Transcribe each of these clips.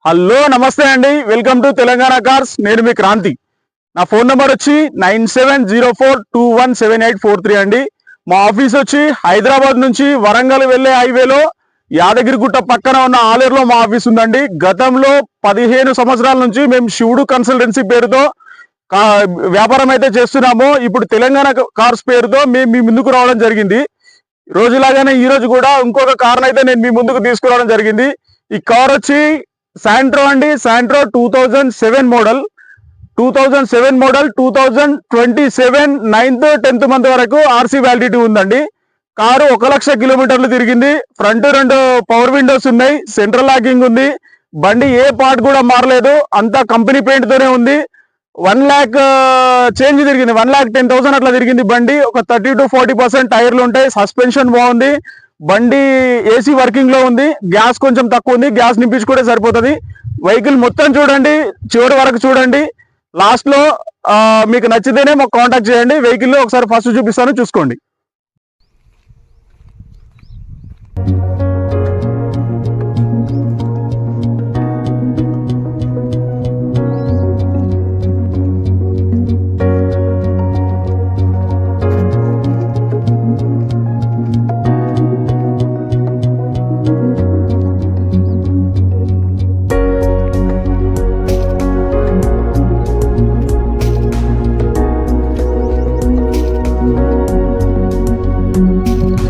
Hello నమస్తే అండి, welcome to Telangana cars. నేను మీ క్రాంతి. నా ఫోన్ నెంబర్ వచ్చి 9704217843 అండి. మా ఆఫీస్ వచ్చి హైదరాబాద్ నుంచి వరంగల్ వెళ్లే హైవేలో యాదగిరిగుట్ట పక్కన ఉన్న ఆలేరులో మా ఆఫీస్ ఉందండి. గతంలో 15 సంవత్సరాల నుంచి మేము శివుడు కన్సల్టెన్సీ పేరుతో వ్యాపారం అయితే చేస్తున్నాము. ఇప్పుడు తెలంగాణ కార్స్ పేరుతో మేము మీ ముందుకు రావడం జరిగింది. రోజులాగానే ఈ రోజు కూడా ఇంకొక కార్ అయితే నేను మీ ముందుకు తీసుకురావడం జరిగింది. ఈ కార్ వచ్చి శాంట్రో అండి. Santro 2007 model 2027 9th 10th month వరకు ఆర్సీ వ్యాలిడిటీ ఉందండి. కారు 1,00,000 కిలోమీటర్లు తిరిగింది. ఫ్రంట్ 2 పవర్ విండోస్ ఉన్నాయి, సెంట్రల్ లాకింగ్ ఉంది. బండి ఏ పార్ట్ కూడా మారలేదు, అంతా కంపెనీ పెయింట్ తోనే ఉంది. 1 lakh చేంజ్ తిరిగింది, 1,10,000 అట్లా తిరిగింది బండి. ఒక 30 to 40% టైర్లు ఉంటాయి. సస్పెన్షన్ బాగుంది. బండి ఏసీ వర్కింగ్ లో ఉంది. గ్యాస్ కొంచెం తక్కువ ఉంది, గ్యాస్ నింపించుకుంటే సరిపోతుంది. వెహికల్ మొత్తం చూడండి, చివరి వరకు చూడండి. లాస్ట్ లో మీకు నచ్చితేనే మాకు కాంటాక్ట్ చేయండి. వెహికల్ ఒకసారి ఫస్ట్ చూపిస్తాను, చూసుకోండి.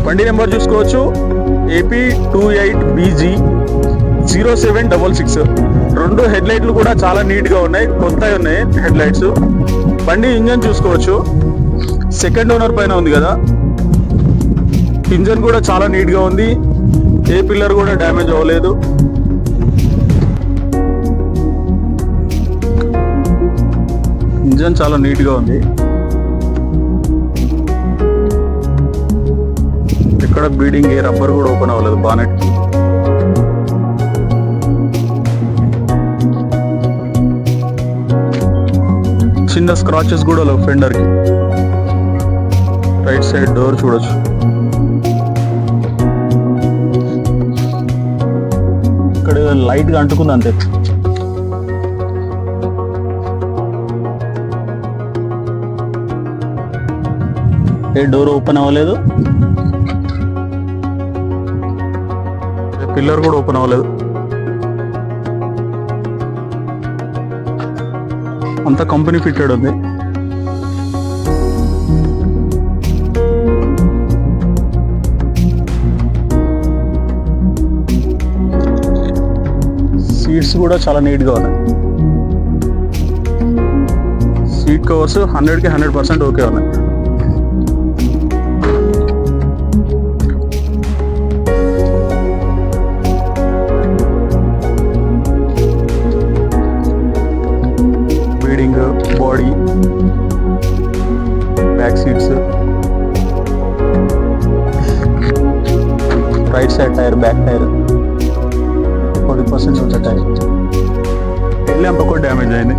బండి నెంబర్ చూసుకోవచ్చు, AP28BG0766. 2 హెడ్ లైట్లు కూడా చాలా నీట్ గా ఉన్నాయి, కొత్తగా ఉన్నాయి హెడ్ లైట్స్. బండి ఇంజన్ చూసుకోవచ్చు, సెకండ్ ఓనర్ పైన ఉంది కదా. ఇంజన్ కూడా చాలా నీట్ గా ఉంది, ఏ పిల్లర్ కూడా డ్యామేజ్ అవ్వలేదు. ఇంజన్ చాలా నీట్ గా ఉంది, ఎక్కడ బీడింగ్ ఏ రబ్బర్ కూడా ఓపెన్ అవ్వలేదు బానెట్. చిన్న స్క్రాచెస్ కూడా లేవు ఫెండర్ కి. రైట్ సైడ్ డోర్ చూడొచ్చు. ఇక్కడ లైట్ గా అంటుకుంది అంతే. ఏ డోర్ ఓపెన్ అవ్వలేదు, పిల్లర్ కూడా ఓపెన్ అవ్వలేదు. అంతా కంపెనీ ఫిట్టెడ్ ఉంది. సీట్స్ కూడా చాలా నీట్ గా ఉన్నాయి. సీట్ కవర్స్ 100కి 100% ఓకే ఉన్నాయి. Body, back seats, right side tyre, back tyre 40% ఉంటే టైర్. ల్యాంప్ కూడా డ్యామేజ్ అయింది.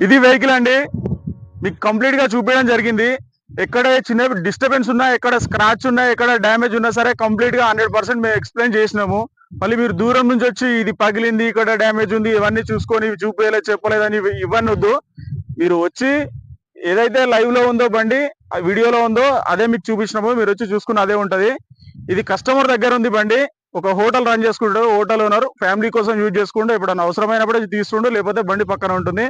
ఇది వెహికల్ అండి, మీకు కంప్లీట్ గా చూపించడం జరిగింది. ఎక్కడ చిన్న డిస్టర్బెన్స్ ఉన్నా, ఎక్కడ స్క్రాచ్ ఉన్నా, ఎక్కడ డ్యామేజ్ ఉన్నా సరే కంప్లీట్ గా 100% మేము ఎక్స్ప్లెయిన్ చేసినాము. మళ్ళీ మీరు దూరం నుంచి వచ్చి ఇది పగిలింది, ఇక్కడ డ్యామేజ్ ఉంది, ఇవన్నీ చూసుకొని చూపలేదు చెప్పలేదని ఇవన్నీ వద్దు. మీరు వచ్చి ఏదైతే లైవ్ లో ఉందో బండి, ఆ వీడియోలో ఉందో అదే మీకు చూపించినాము. మీరు వచ్చి చూసుకుని అదే ఉంటది. ఇది కస్టమర్ దగ్గర ఉంది బండి. ఒక హోటల్ రన్ చేసుకుంటాడు, హోటల్ ఓనర్ ఫ్యామిలీ కోసం యూజ్ చేసుకుంటూ ఎప్పుడన్నా అవసరమైనప్పుడే తీసుకుంటూ, లేకపోతే బండి పక్కన ఉంటుంది.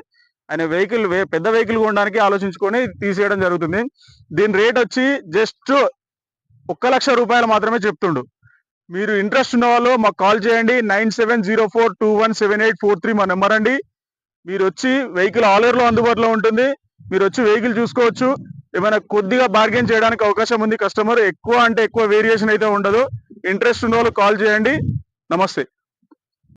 ఆయన వెహికల్ పెద్ద వెహికల్ కొనడానికి ఆలోచించుకొని తీసేయడం జరుగుతుంది. దీని రేట్ వచ్చి జస్ట్ 1,00,000 రూపాయలు మాత్రమే చెప్తుండు. మీరు ఇంట్రెస్ట్ ఉన్న వాళ్ళు మాకు కాల్ చేయండి. 9704217843 మా నెంబర్ అండి. మీరు వచ్చి వెహికల్ ఆలేరులో అందుబాటులో ఉంటుంది. మీరు వచ్చి వెహికల్ చూసుకోవచ్చు. ఏమైనా కొద్దిగా బార్గెన్ చేయడానికి అవకాశం ఉంది. కస్టమర్ ఎక్కువ అంటే ఎక్కువ వేరియేషన్ అయితే ఉండదు. ఇంట్రెస్ట్ ఉన్న వాళ్ళు కాల్ చేయండి. నమస్తే.